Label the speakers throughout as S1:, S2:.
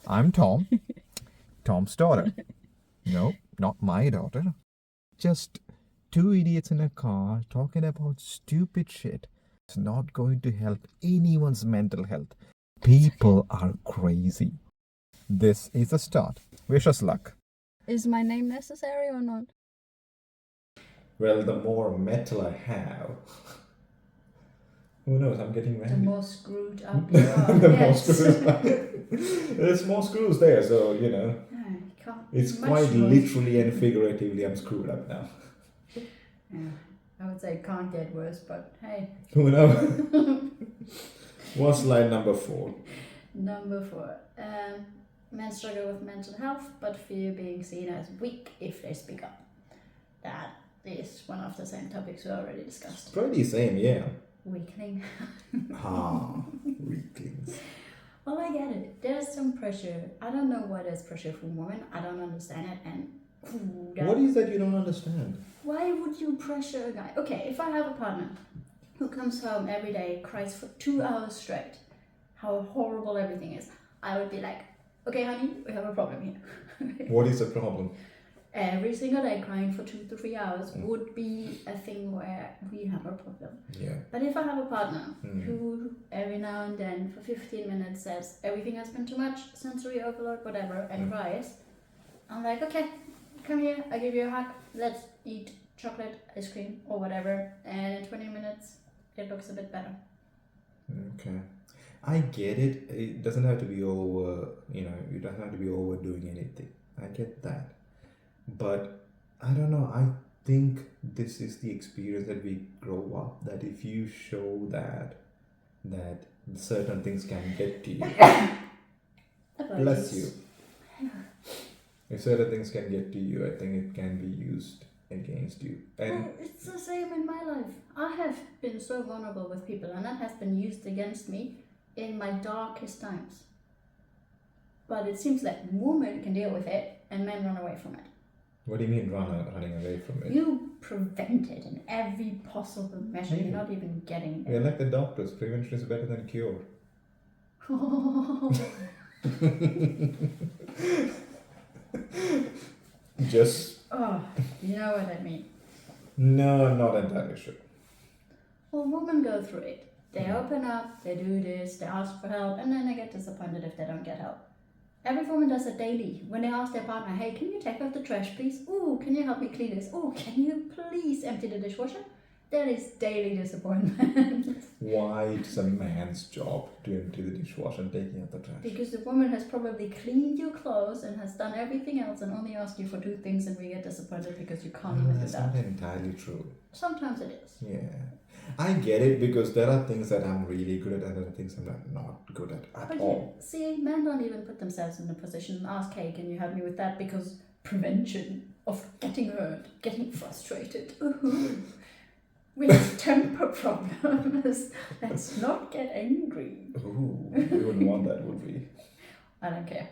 S1: I'm Tom, Tom's daughter. No, not my daughter. Just two idiots in a car talking about stupid shit. It's not going to help anyone's mental health. People are crazy. This is a start. Wish us luck.
S2: Is my name necessary or not?
S1: Well, the more metal I have, who knows? I'm getting
S2: The
S1: married.
S2: more screwed up you are.
S1: The more
S2: Yes.
S1: screws. There's more screws there, so you know.
S2: Yeah, you can't
S1: It's
S2: much
S1: quite
S2: more.
S1: literally and figuratively I'm screwed up now.
S2: Yeah, I would say it can't get worse, but hey.
S1: Who knows? What's line number 4?
S2: Number 4. Men struggle with mental health, but fear being seen as weak if they speak up. That is one of the same topics we already discussed.
S1: Pretty same, yeah.
S2: Weakling.
S1: Weaklings.
S2: Well, I get it. There's some pressure. I don't know why there's pressure from women. I don't understand it. And
S1: What is that you don't understand?
S2: why would you pressure a guy? Okay, if I have a partner who comes home every day, cries for 2 hours straight, how horrible everything is, I would be like, okay, honey, we have a problem here.
S1: What is the problem?
S2: Every single day crying for 2 to 3 hours would be a thing where we have a problem.
S1: Yeah.
S2: But if I have a partner who every now and then for 15 minutes says everything has been too much, sensory overload, whatever, and cries, I'm like, okay, come here, I give you a hug, let's eat chocolate, ice cream, or whatever, and in 20 minutes it looks a bit better.
S1: Okay. I get it. It doesn't have to be over, you don't have to be overdoing anything. I get that. But I don't know, I think this is the experience that we grow up, that if you show that certain things can get to you. Bless you. If certain things can get to you, I think it can be used against you. And
S2: well, it's the same in my life. I have been so vulnerable with people, and that has been used against me in my darkest times. But it seems like women can deal with it and men run away from it.
S1: what do you mean running away from it?
S2: You prevent it in every possible measure. You're not even getting it.
S1: We're like the doctors. Prevention is better than cure. Just...
S2: Oh, you know what I mean.
S1: No, not entirely sure.
S2: Well, women go through it. They open up, they do this, they ask for help, and then they get disappointed if they don't get help. Every woman does it daily. When they ask their partner, hey, can you take out the trash, please? Oh, can you help me clean this? Oh, can you please empty the dishwasher? That is daily disappointment.
S1: Why it's a man's job to empty the dishwasher and taking out the trash?
S2: Because the woman has probably cleaned your clothes and has done everything else and only asked you for 2 things, and we get disappointed because you can't even do
S1: That's
S2: that.
S1: not entirely true.
S2: Sometimes it is.
S1: Yeah. I get it, because there are things that I'm really good at and there are things I'm not good at
S2: But
S1: all.
S2: you see, men don't even put themselves in a position and ask, hey, can you help me with that? Because prevention of getting hurt, getting frustrated. We have temper problems. Let's not get angry.
S1: Ooh, we wouldn't want that, would we?
S2: I don't care.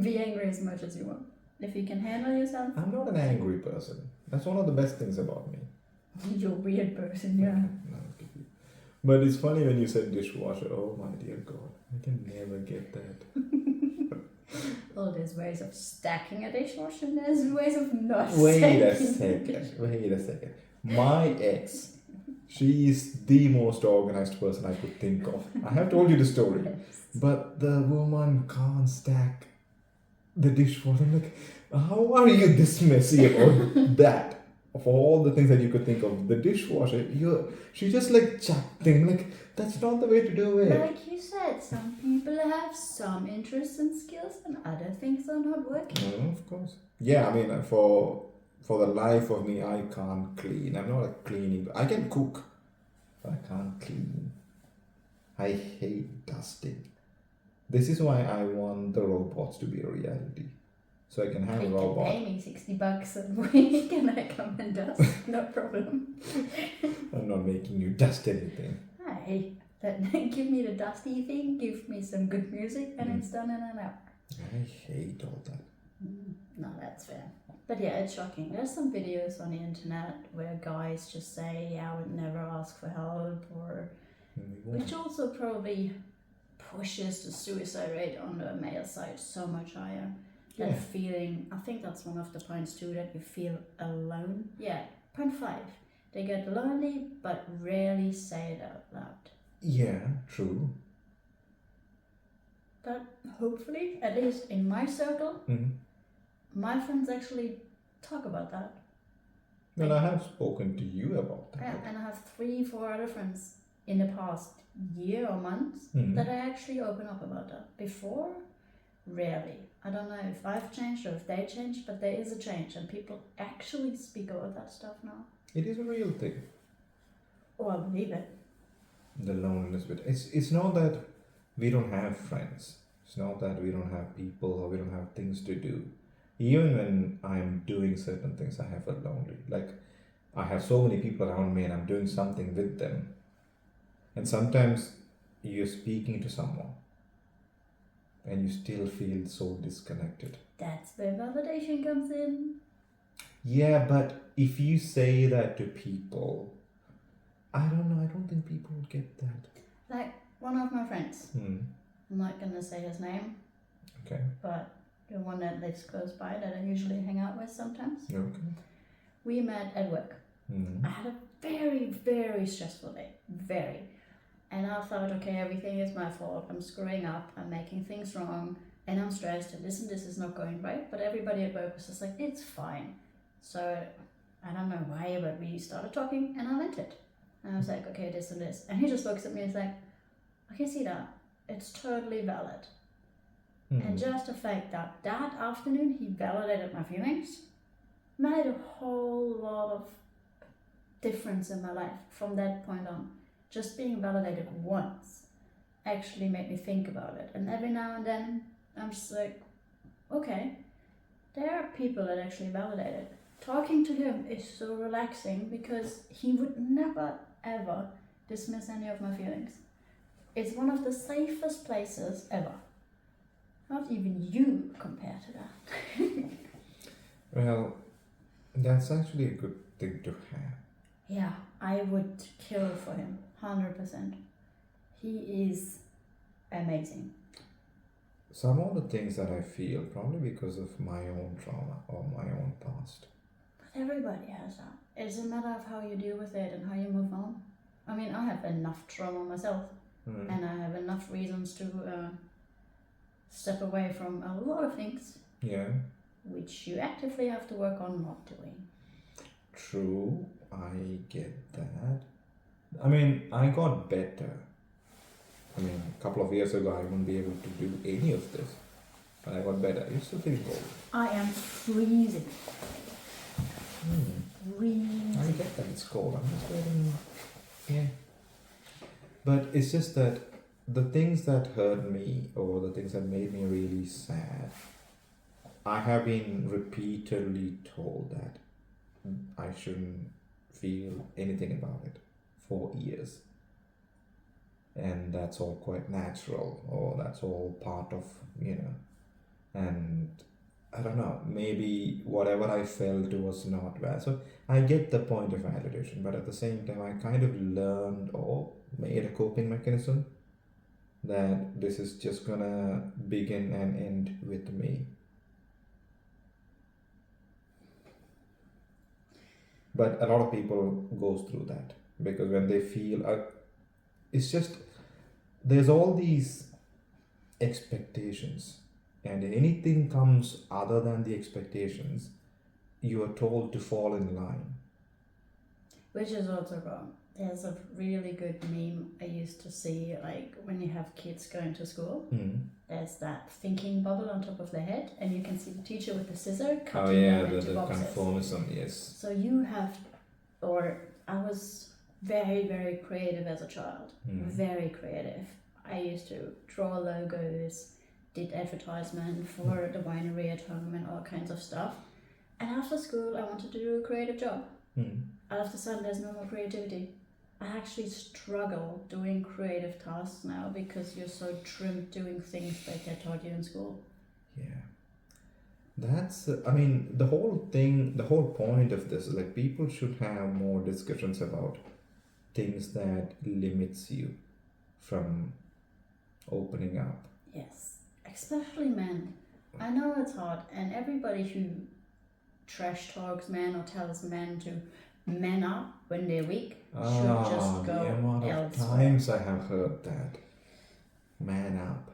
S2: Be angry as much as you want. If you can handle yourself.
S1: I'm not an angry person. That's one of the best things about me.
S2: You're a weird person, yeah.
S1: No, but it's funny when you said dishwasher. Oh my dear God, I can never get that.
S2: Well, there's ways of stacking a dishwasher, and there's ways of not
S1: Wait a
S2: stacking
S1: second. My ex, she is the most organized person I could think of. I have told you the story.
S2: Yes.
S1: But the woman can't stack the dishwasher. I'm like, how are you this messy about that? Of all the things that you could think of, the dishwasher, she just like chucked thing. Like, that's not the way to do it.
S2: Like you said, some people have some interests and skills, and other things are not working.
S1: No, of course. Yeah, I mean, for the life of me, I can't clean. I'm not a cleaning. I can cook, but I can't clean. I hate dusting. This is why I want the robots to be a reality. So I can have a
S2: You
S1: robot.
S2: can pay me $60 a week and I come and dust, no problem.
S1: I'm not making you dust anything.
S2: Hey, give me the dusty thing, give me some good music, and it's done in an hour.
S1: I hate all that.
S2: No, that's fair. But yeah, it's shocking. There's some videos on the internet where guys just say, yeah, I would never ask for help, or which also probably pushes the suicide rate on the male side so much higher. That
S1: Yeah.
S2: feeling, I think that's one of the points too, that you feel alone. Yeah, point 5. They get lonely but rarely say it out loud.
S1: Yeah, true.
S2: But hopefully, at least in my circle,
S1: Mm.
S2: my friends actually talk about that.
S1: Well, I have spoken to you about
S2: Yeah,
S1: that.
S2: and I have 3-4 other friends in the past year or months
S1: Mm.
S2: that I actually open up about that. Before, rarely. I don't know if I've changed or if they changed, but there is a change, and people actually speak about that stuff now.
S1: It is a real thing.
S2: Oh, I believe it.
S1: The loneliness bit. It's not that we don't have friends. It's not that we don't have people or we don't have things to do. Even when I'm doing certain things, I have felt lonely. Like I have so many people around me and I'm doing something with them. And sometimes you're speaking to someone and you still feel so disconnected.
S2: That's where validation comes in.
S1: Yeah, but if you say that to people, I don't know, I don't think people would get that.
S2: Like one of my friends,
S1: Hmm.
S2: I'm not gonna say his name,
S1: Okay.
S2: but the one that lives close by that I usually hang out with sometimes.
S1: Okay.
S2: We met at work.
S1: Hmm.
S2: I had a very, very stressful day. Very. And I thought, okay, everything is my fault. I'm screwing up. I'm making things wrong. And I'm stressed. And this is not going right. But everybody at work was just like, it's fine. So I don't know why, but we started talking and I vented. And I was like, okay, this and this. And he just looks at me and is like, I can see that. It's totally valid.
S1: Hmm.
S2: And just the fact that that afternoon he validated my feelings made a whole lot of difference in my life from that point on. Just being validated once actually made me think about it. And every now and then I'm just like, okay, there are people that actually validate it. Talking to him is so relaxing because he would never ever dismiss any of my feelings. It's one of the safest places ever. Not even you compare to that.
S1: Well, that's actually a good thing to have.
S2: Yeah, I would kill for him, 100%. He is amazing.
S1: Some of the things that I feel, probably because of my own trauma or my own past.
S2: But everybody has that. It's a matter of how you deal with it and how you move on. I mean, I have enough trauma myself,
S1: Hmm.
S2: and I have enough reasons to step away from a lot of things,
S1: Yeah,
S2: which you actively have to work on not doing.
S1: true. I get that. I mean, I got better. I mean, a couple of years ago, I wouldn't be able to do any of this. But I got better. It's still pretty cold.
S2: I am freezing. Freezing.
S1: I get that it's cold. I'm just wearing. Yeah. But it's just that the things that hurt me or the things that made me really sad, I have been repeatedly told that I shouldn't feel anything about it for years. And that's all quite natural, or that's all part of, and I don't know, maybe whatever I felt was not bad. So I get the point of validation, but at the same time, I kind of learned or made a coping mechanism that this is just gonna begin and end with me. But a lot of people goes through that because when they feel, it's just there's all these expectations, and anything comes other than the expectations, you are told to fall in line.
S2: Which is also wrong. There's a really good meme I used to see, like when you have kids going to school, there's that thinking bubble on top of their head, and you can see the teacher with the scissor cutting them into
S1: the
S2: boxes.
S1: conformism, yes.
S2: So you have, or I was very, very creative as a child. Very creative. I used to draw logos, did advertisement for the winery at home and all kinds of stuff. And after school, I wanted to do a creative job. All of a sudden, there's no more creativity. I actually struggle doing creative tasks now because you're so trimmed doing things that they taught you in school.
S1: Yeah. That's, I mean, the whole thing, the whole point of this is like people should have more discussions about things that limits you from, opening up.
S2: Yes, especially men. I know it's hard, and everybody who trash talks men or tells men to man up when they're weak should just
S1: The
S2: go
S1: amount of
S2: elsewhere.
S1: times I have heard that. Man up.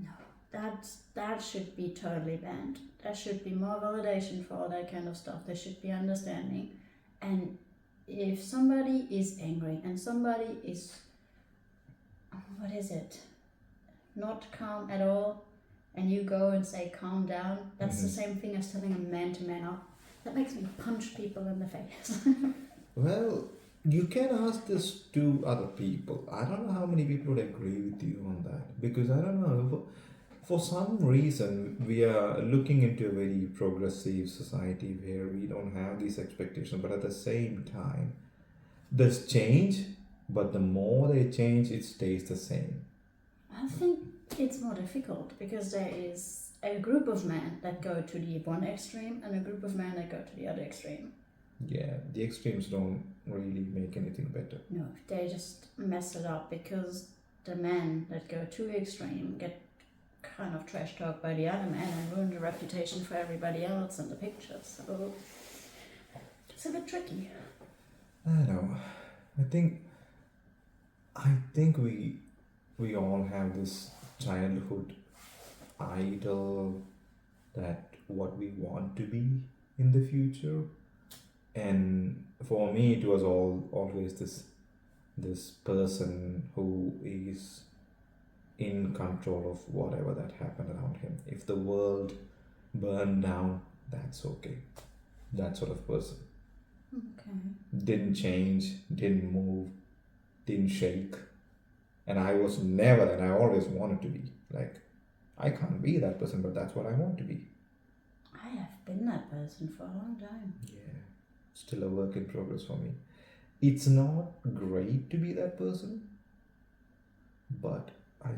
S2: No, that should be totally banned. There should be more validation for all that kind of stuff. There should be understanding. And if somebody is angry and somebody is, what is it, not calm at all, and you go and say calm down, that's the same thing as telling a man to man up. That makes me punch people in the face.
S1: Well, you can ask this to other people. I don't know how many people would agree with you on that, because I don't know. For some reason, we are looking into a very progressive society where we don't have these expectations, but at the same time, there's change, but the more they change, it stays the same.
S2: I think it's more difficult because there is a group of men that go to the one extreme and a group of men that go to the other extreme.
S1: Yeah, the extremes don't really make anything better.
S2: No, they just mess it up because the men that go too extreme get kind of trash talked by the other men and ruin the reputation for everybody else in the picture. So it's a bit tricky.
S1: I don't know. I think we all have this childhood idol that what we want to be in the future, and for me it was always this person who is in control of whatever that happened around him. If the world burned down, that's okay. That sort of person.
S2: Okay.
S1: Didn't change, didn't move, didn't shake. And I was never that. I always wanted to be. Like, I can't be that person, but that's what I want to be.
S2: I have been that person for a long time.
S1: Yeah. Still a work in progress for me. It's not great to be that person, but I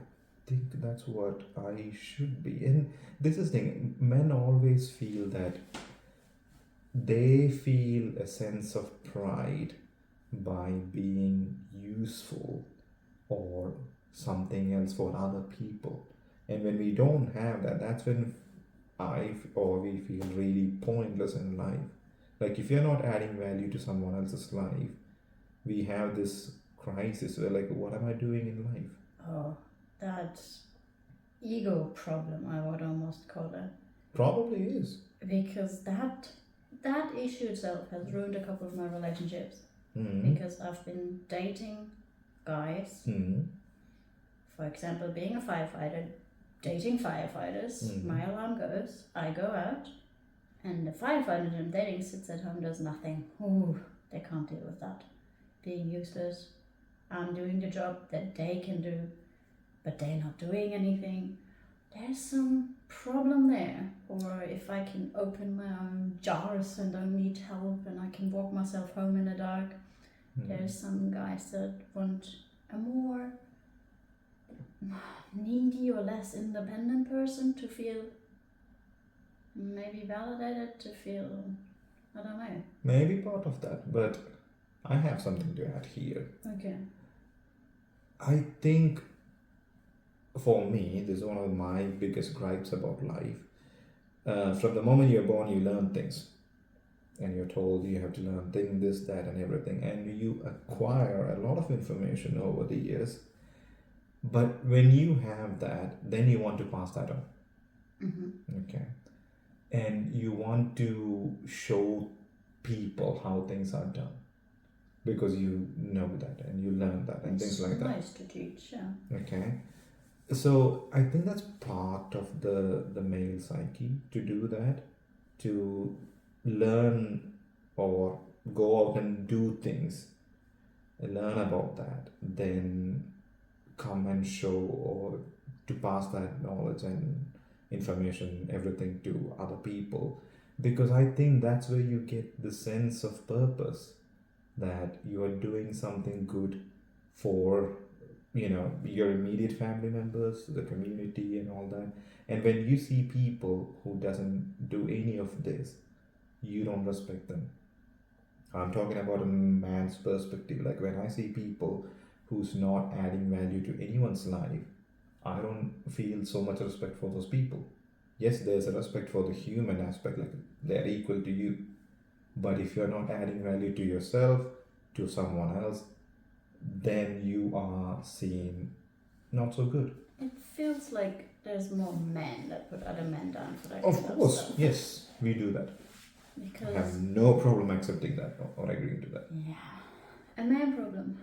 S1: think that's what I should be. And this is the thing, men always feel that they feel a sense of pride by being useful or something else for other people. And when we don't have that, that's when we feel really pointless in life. Like, if you're not adding value to someone else's life, we have this crisis where, like, what am I doing in life?
S2: Oh, that ego problem, I would almost call it.
S1: Probably is.
S2: Because that issue itself has ruined a couple of my relationships.
S1: Mm-hmm.
S2: Because I've been dating guys,
S1: Mm-hmm.
S2: for example, being a firefighter, dating firefighters, my alarm goes, I go out, and the firefighter I'm dating sits at home, does nothing. Ooh, they can't deal with that. Being useless. I'm doing the job that they can do, but they're not doing anything. There's some problem there. Or if I can open my own jars and don't need help and I can walk myself home in the dark. There's some guys that want a more needy or less independent person to feel maybe validated, to feel, I don't know.
S1: Maybe part of that, but I have something to add here.
S2: Okay.
S1: I think for me, this is one of my biggest gripes about life. From the moment you're born, you learn things. And you're told you have to learn this, that, and everything. And you acquire a lot of information over the years. But when you have that, then you want to pass that on.
S2: Mm-hmm.
S1: Okay. And you want to show people how things are done. Because you know that and you learn that and things like that.
S2: It's nice to teach, yeah.
S1: Okay. So I think that's part of the male psyche, to do that, to learn or go out and do things, learn about that, then come and show, or to pass that knowledge and information, everything, to other people. Because I think that's where you get the sense of purpose, that you are doing something good for your immediate family members, the community, and all that. And when you see people who doesn't do any of this, you don't respect them. I'm talking about a man's perspective. Like, when I see people who's not adding value to anyone's life, I don't feel so much respect for those people. Yes, there's a respect for the human aspect, like they're equal to you. But if you're not adding value to yourself, to someone else, then you are seen not so good.
S2: It feels like there's more men that put other men down for that
S1: Of
S2: kind of
S1: course,
S2: stuff.
S1: yes, we do that. I
S2: Because,
S1: have no problem accepting that or agreeing to that.
S2: yeah, a man problem.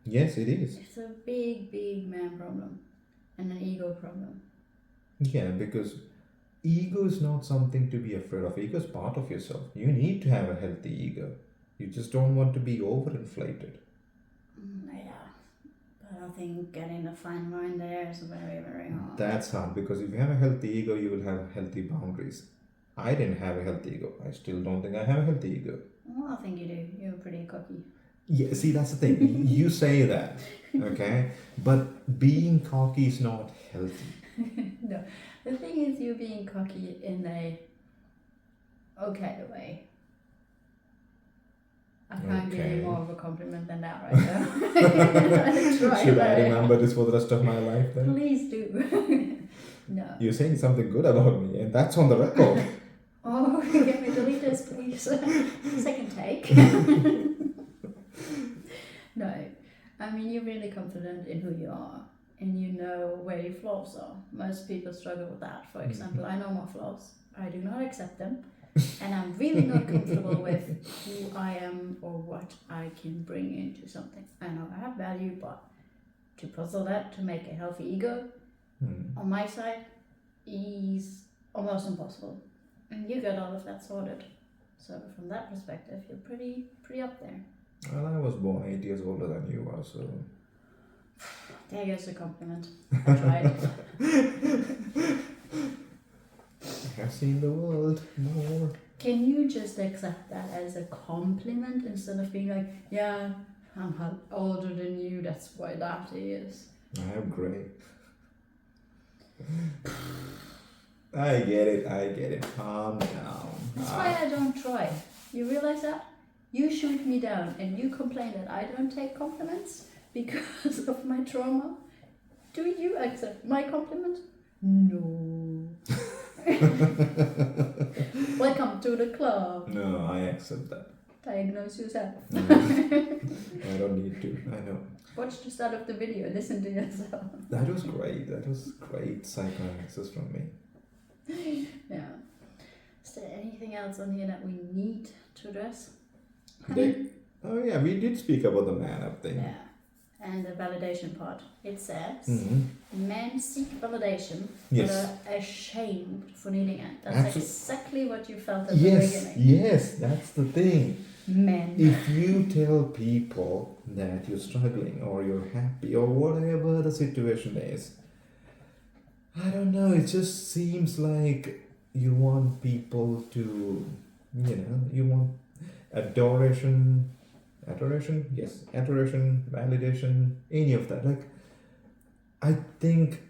S1: Yes, it is.
S2: It's a big, big man problem and an ego problem.
S1: Yeah, because ego is not something to be afraid of. Ego is part of yourself. You need to have a healthy ego. You just don't want to be overinflated.
S2: Yeah, but I think getting the fine line there is very, very hard.
S1: That's hard because if you have a healthy ego, you will have healthy boundaries. I didn't have a healthy ego. I still don't think I have a healthy ego.
S2: Well, I think you do. You're pretty cocky.
S1: Yeah, see, that's the thing. You say that, okay? But being cocky is not healthy.
S2: No, the thing is, you being cocky in a okay way. I can't give
S1: Okay.
S2: you more of a compliment than that right now.
S1: Should I remember this for the rest of my life then?
S2: Please do. No.
S1: You're saying something good about me, and that's on the record.
S2: Oh, can we delete this, please? Second take. No, I mean, you're really confident in who you are, and you know where your flaws are. Most people struggle with that. For example, I know my flaws. I do not accept them, and I'm really not comfortable with who I am or what I can bring into something. I know I have value, but to puzzle that, to make a healthy ego, on my side, is almost impossible. And you got all of that sorted. So from that perspective, you're pretty up there.
S1: Well, I was born 8 years older than you are, so...
S2: There goes a compliment. I tried.
S1: I have seen the world more.
S2: Can you just accept that as a compliment instead of being like, yeah, I'm older than you, that's why that is.
S1: I am grey. I get it. Calm down.
S2: That's why I don't try. You realize that? You shoot me down and you complain that I don't take compliments because of my trauma. Do you accept my compliment? No. Welcome to the club.
S1: No, I accept that.
S2: Diagnose yourself.
S1: No, I don't need to. I know.
S2: Watch the start of the video. Listen to yourself.
S1: That was great psychoanalysis from me.
S2: Yeah. Is there anything else on here that we need to address?
S1: Oh yeah, we did speak about the man up thing.
S2: Yeah. And the validation part. It says,
S1: Mm-hmm.
S2: men seek validation,
S1: Yes.
S2: but are ashamed for needing it. That's
S1: Absolutely.
S2: exactly what you felt at the beginning.
S1: Yes, that's the thing.
S2: Men.
S1: If you tell people that you're struggling or you're happy or whatever the situation is, I don't know, it just seems like you want people to, you want adoration, validation, any of that. Like, I think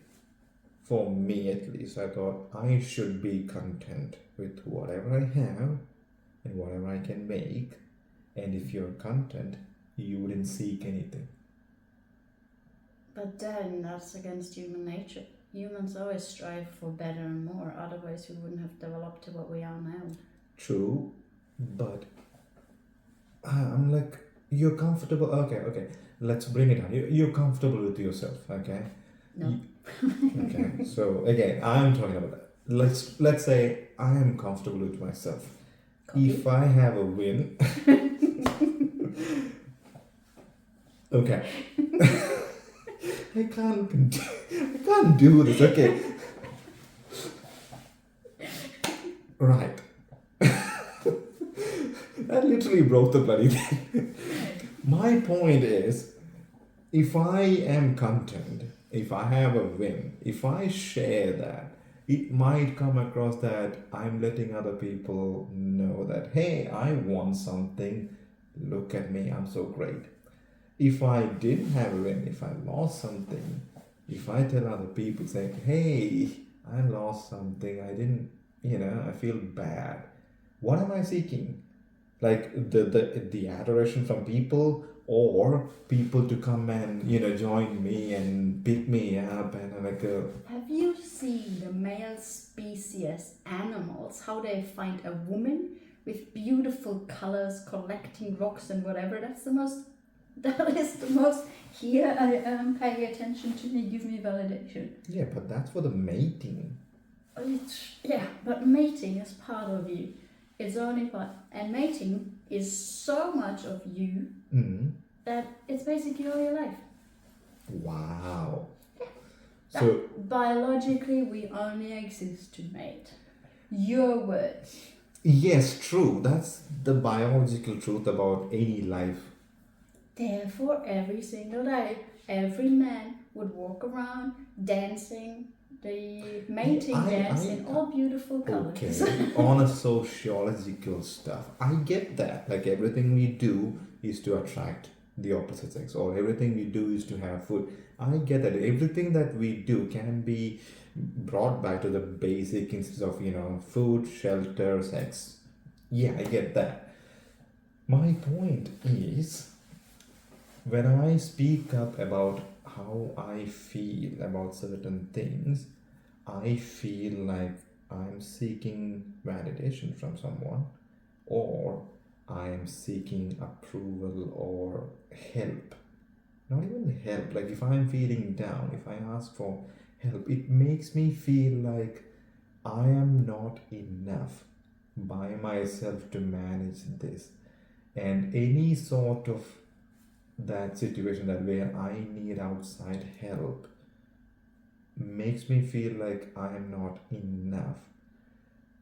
S1: for me at least, I thought I should be content with whatever I have and whatever I can make. And if you're content, you wouldn't seek anything.
S2: But then that's against human nature. Humans always strive for better and more, otherwise we wouldn't have developed to what we are now.
S1: True, but I'm like, you're comfortable. Okay, let's bring it on. You're comfortable with yourself, okay?
S2: No.
S1: Okay, so again, I'm talking about that. Let's say I am comfortable with myself.
S2: Copy.
S1: If I have a win, okay. I can't do this. Okay. Right. That literally broke the bloody thing. My point is, if I am content, if I have a win, if I share that, it might come across that I'm letting other people know that, hey, I won something. Look at me, I'm so great. If I didn't have a win, if I lost something, if I tell other people saying, hey, I lost something, I didn't, I feel bad. What am I seeking? Like the adoration from people, or people to come and join me and pick me up, and I'm like,
S2: Have you seen the male species animals, how they find a woman with beautiful colors collecting rocks and whatever? That is the most, here I am, pay attention to me, give me validation.
S1: yeah, but that's for the mating.
S2: Yeah, but mating is part of you. It's only part, and mating is so much of you that it's basically all your life.
S1: Wow.
S2: That
S1: So
S2: biologically, we only exist to mate. Your words.
S1: yes, true. That's the biological truth about any life.
S2: Therefore, every single day, every man would walk around dancing the mating dance in all beautiful colors.
S1: Okay, on a sociological stuff, I get that. Like everything we do is to attract the opposite sex, or everything we do is to have food. I get that. Everything that we do can be brought back to the basic instance of food, shelter, sex. Yeah, I get that. My point is, when I speak up about how I feel about certain things, I feel like I'm seeking validation from someone, or I am seeking approval or help. Not even help, like if I'm feeling down, if I ask for help, it makes me feel like I am not enough by myself to manage this. And any sort of that situation that where I need outside help makes me feel like I am not enough.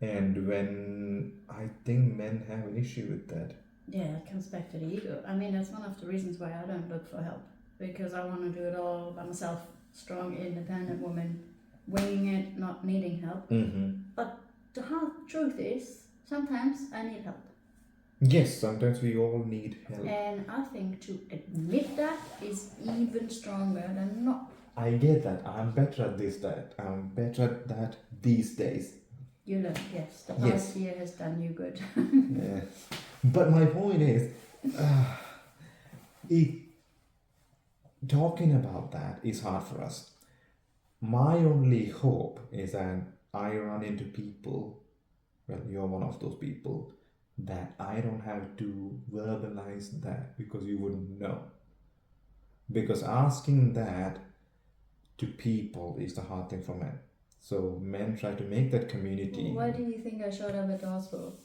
S1: And when I think men have an issue with that.
S2: Yeah, it comes back to the ego. I mean, that's one of the reasons why I don't look for help. Because I want to do it all by myself. Strong, independent woman, winging it, not needing help. But the hard truth is, sometimes I need help.
S1: Yes, sometimes we all need help.
S2: And I think to admit that is even stronger than not.
S1: I get that. I'm better at this, that. I'm better at that these days.
S2: You learn, yes. The past year has done you good.
S1: Yes. But my point is, talking about that is hard for us. My only hope is that I run into people, well, you're one of those people, that I don't have to verbalize that because you wouldn't know. Because asking that to people is the hard thing for men. So men try to make that community.
S2: Why do you think I showed up at the hospital?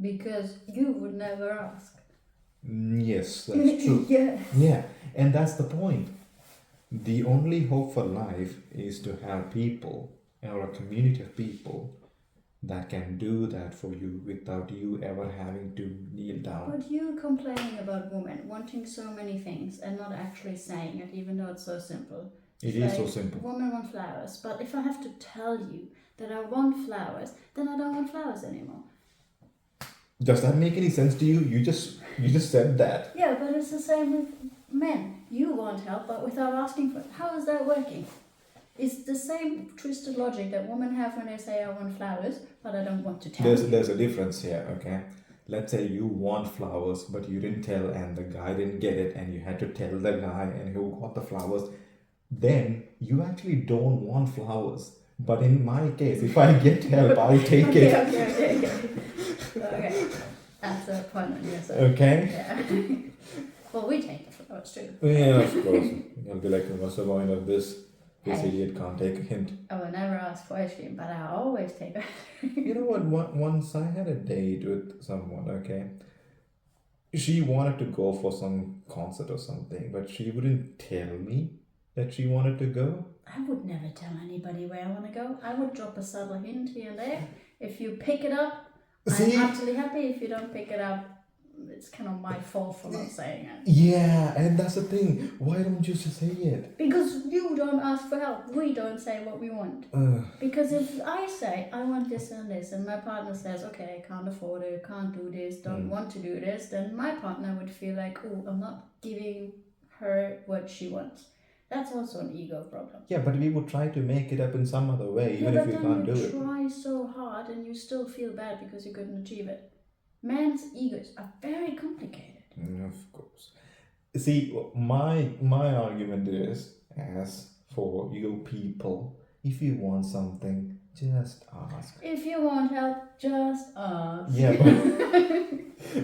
S2: Because you would never ask.
S1: Yes, that's true.
S2: Yes.
S1: Yeah, and that's the point. The only hope for life is to have people, or a community of people, that can do that for you without you ever having to kneel down.
S2: But you complaining about women wanting so many things and not actually saying it, even though it's so simple.
S1: It is so simple.
S2: Women want flowers, but if I have to tell you that I want flowers, then I don't want flowers anymore.
S1: Does that make any sense to you? You just said that.
S2: Yeah, but it's the same with men. You want help, but without asking for it. How is that working? It's the same twisted logic that women have when they say, I want flowers, but I don't want to tell you.
S1: There's a difference here, okay? Let's say you want flowers, but you didn't tell, and the guy didn't get it, and you had to tell the guy, and who got the flowers. Then you actually don't want flowers. But in my case, if I get help, I'll take it.
S2: Okay. That's a point on your side.
S1: Okay?
S2: Yeah. Well, we take the flowers too.
S1: Yeah, of course. I'll be like, what's the point of this? This
S2: Hey.
S1: idiot can't take a hint.
S2: I will never ask for ice cream, but I always take it.
S1: You know what? Once I had a date with someone, okay? She wanted to go for some concert or something, but she wouldn't tell me that she wanted to go.
S2: I would never tell anybody where I want to go. I would drop a subtle hint here and there. If you pick it up,
S1: See?
S2: I'm absolutely happy. If you don't pick it up, it's kind of my fault for not saying it.
S1: Yeah, and that's the thing. Why don't you just say it?
S2: Because you don't ask for help. We don't say what we want. Because if I say, I want this and this, and my partner says, okay, I can't afford it, can't do this, don't want to do this, then my partner would feel like, oh, I'm not giving her what she wants. That's also an ego problem.
S1: Yeah, but we would try to make it up in some other way, even if we can't do it.
S2: But then you try so hard and you still feel bad because you couldn't achieve it. Men's egos are very complicated.
S1: Of course. See, my argument is, as for you people, if you want something, just ask.
S2: If you want help, just ask.
S1: Yeah,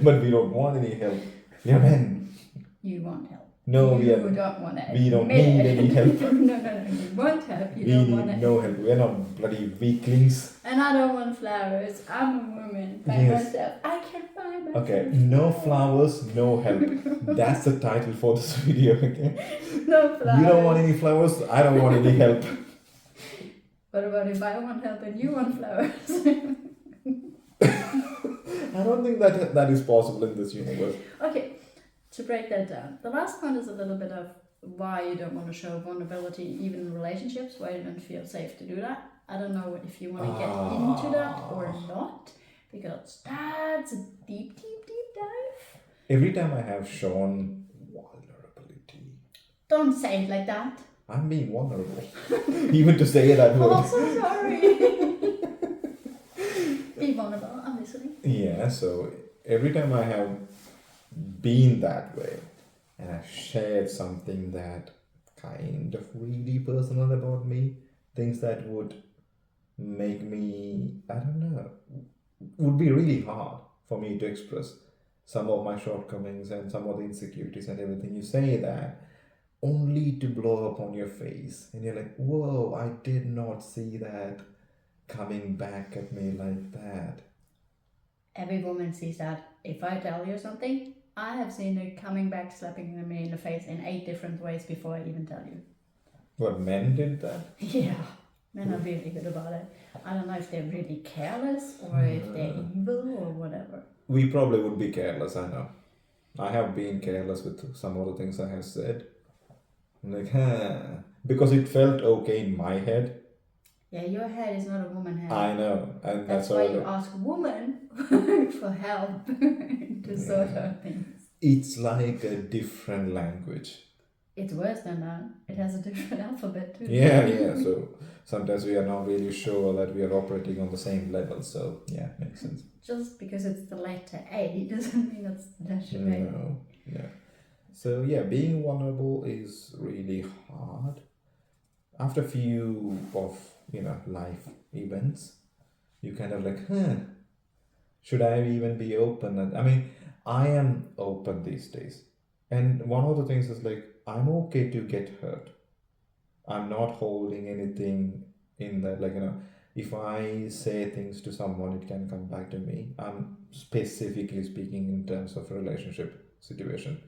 S1: but we don't want any help. We are men.
S2: You want help.
S1: No,
S2: you don't want help.
S1: we don't need any help.
S2: No. You want help. You
S1: We
S2: don't
S1: need
S2: want
S1: no help. We are not bloody weaklings.
S2: And I don't want flowers. I'm a woman by
S1: Yes.
S2: myself. I can find myself.
S1: Okay, no flowers, no help. That's the title for this video. Okay.
S2: No flowers.
S1: You don't want any flowers. I don't want any help.
S2: What about if I want help and you want flowers?
S1: I don't think that is possible in this universe.
S2: Okay, to break that down, the last point is a little bit of why you don't want to show vulnerability even in relationships, why you don't feel safe to do that. I don't know if you want to get into that or not, because that's a deep dive.
S1: Every time I have shown vulnerability,
S2: Don't say it like that.
S1: I'm being vulnerable. Even to say that
S2: I'm
S1: word.
S2: so sorry. Be vulnerable, I'm listening.
S1: Yeah, so every time I have been that way and I've shared something that kind of really personal about me, things that would make me, I don't know, would be really hard for me to express some of my shortcomings and some of the insecurities and everything. You say that only to blow up on your face, and you're like, whoa, I did not see that coming back at me like that.
S2: Every woman sees that. If I tell you something, I have seen it coming back, slapping me in the face in 8 different ways before I even tell you.
S1: What, men did that?
S2: Yeah, men are really good about it. I don't know if they're really careless or if they're evil or whatever.
S1: We probably would be careless, I know. I have been careless with some of the things I have said. I'm like, because it felt okay in my head.
S2: Yeah, your head is not a woman head.
S1: I know, and
S2: That's why you ask a woman for help to sort out things.
S1: It's like a different language.
S2: It's worse than that. It has a different alphabet too.
S1: Yeah. So sometimes we are not really sure that we are operating on the same level. So yeah, makes sense.
S2: Just because it's the letter A doesn't mean it's the letter A.
S1: No. So yeah, being vulnerable is really hard. After a few of life events, you kind of like, should I even be open? And I mean, I am open these days, and one of the things is like, I'm okay to get hurt. I'm not holding anything in that, like, if I say things to someone, it can come back to me. I'm specifically speaking in terms of a relationship situation.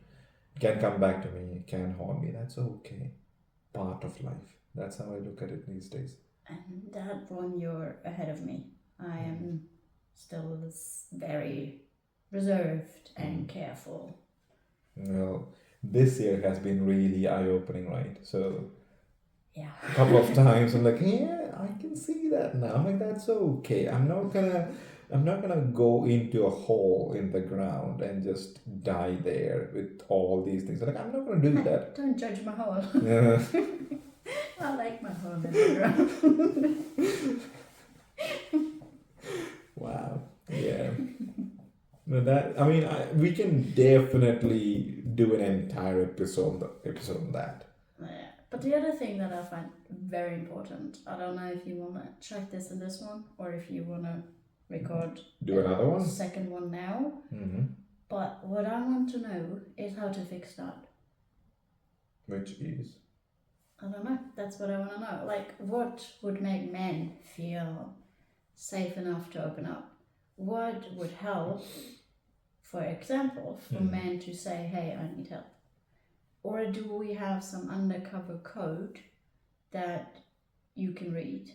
S1: It can come back to me, it can haunt me. That's okay. Part of life. That's how I look at it these days.
S2: And that one, you're ahead of me. I am still very reserved and careful.
S1: Well, this year has been really eye-opening, right? So
S2: yeah,
S1: a couple of times I'm like, yeah, I can see that now. I'm like, that's okay. I'm not gonna go into a hole in the ground and just die there with all these things. Like, I'm not gonna do that.
S2: Don't judge my hole.
S1: Yeah.
S2: I like my hole in the ground.
S1: Wow. Yeah. No, we can definitely do an entire episode on that.
S2: Yeah. But the other thing that I find very important, I don't know if you want to check this in this one or if you want to record
S1: another one,
S2: second one now.
S1: Mm-hmm.
S2: But what I want to know is how to fix that.
S1: Which is?
S2: I don't know. That's what I want to know. Like, what would make men feel safe enough to open up? What would help, for example, for men to say, hey, I need help? Or do we have some undercover code that you can read?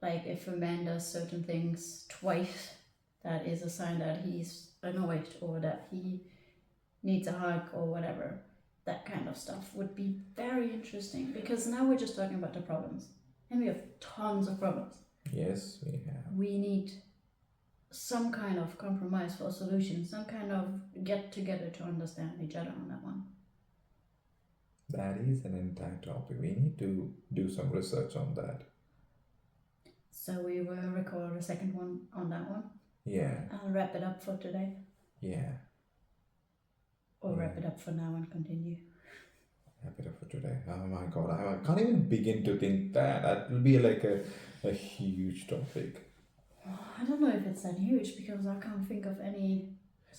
S2: Like, if a man does certain things twice, that is a sign that he's annoyed or that he needs a hug or whatever. That kind of stuff would be very interesting, because now we're just talking about the problems. And we have tons of problems.
S1: Yes, we have.
S2: We need some kind of compromise for a solution, some kind of get together to understand each other on that one.
S1: That is an entire topic. We need to do some research on that.
S2: So we will record a second one on that one.
S1: Yeah.
S2: I'll wrap it up for today.
S1: Yeah.
S2: Or wrap it up for now and continue.
S1: Wrap it up for today. Oh my god, I can't even begin to think that. That will be like a huge topic.
S2: I don't know if it's that huge because I can't think of any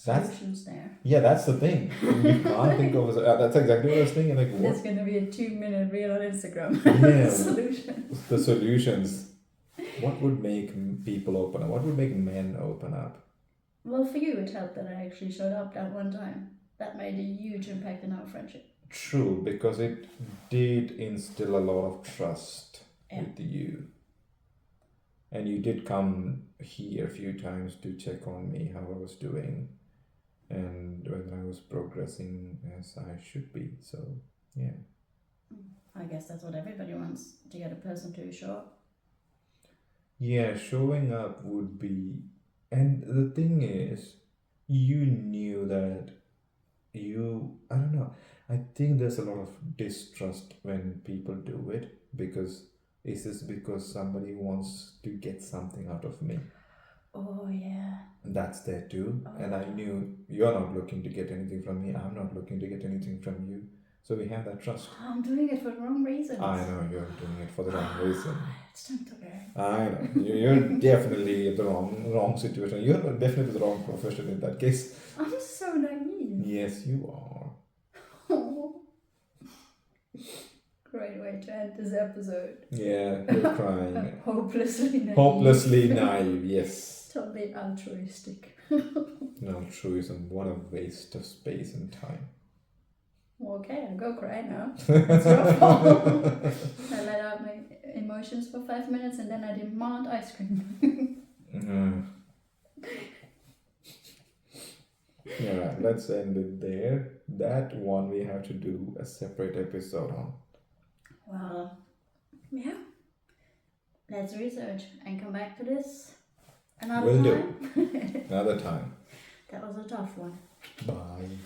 S1: That's-
S2: solutions there.
S1: Yeah, that's the thing. You can't think of that's exactly what I was thinking. Like, what
S2: There's gonna be a 2-minute reel on Instagram.
S1: Yeah.
S2: Solution.
S1: the solutions? What would make people open up? What would make men open up?
S2: Well, for you, it helped that I actually showed up that one time. That made a huge impact in our friendship.
S1: True, because it did instill a lot of trust with you. And you did come here a few times to check on me, how I was doing, and whether I was progressing as I should be. So, yeah.
S2: I guess that's what everybody wants, to get a person to show up.
S1: Yeah, showing up would be. And the thing is, you knew that I don't know, I think there's a lot of distrust when people do it because is this because somebody wants to get something out of me?
S2: Oh, yeah.
S1: That's there too. And I knew you're not looking to get anything from me, I'm not looking to get anything from you. So we have that trust.
S2: I'm doing it for the wrong reasons.
S1: I know you're doing it for the wrong reason.
S2: It's time to go.
S1: I know. You're definitely in the wrong situation. You're definitely the wrong profession in that case.
S2: I'm so naive.
S1: Yes, you are.
S2: Oh. Great way to end this episode.
S1: Yeah, you're crying.
S2: Hopelessly naive.
S1: Hopelessly naive, yes.
S2: Totally altruistic.
S1: Altruism, what a waste of space and time.
S2: Okay, I'll go cry now. It's your fault. I let out my emotions for 5 minutes and then I demand ice cream.
S1: Yeah, let's end it there. That one we have to do a separate episode on.
S2: Well, yeah. Let's research and come back to this another
S1: Will
S2: time.
S1: do. Another time.
S2: That was a tough one.
S1: Bye.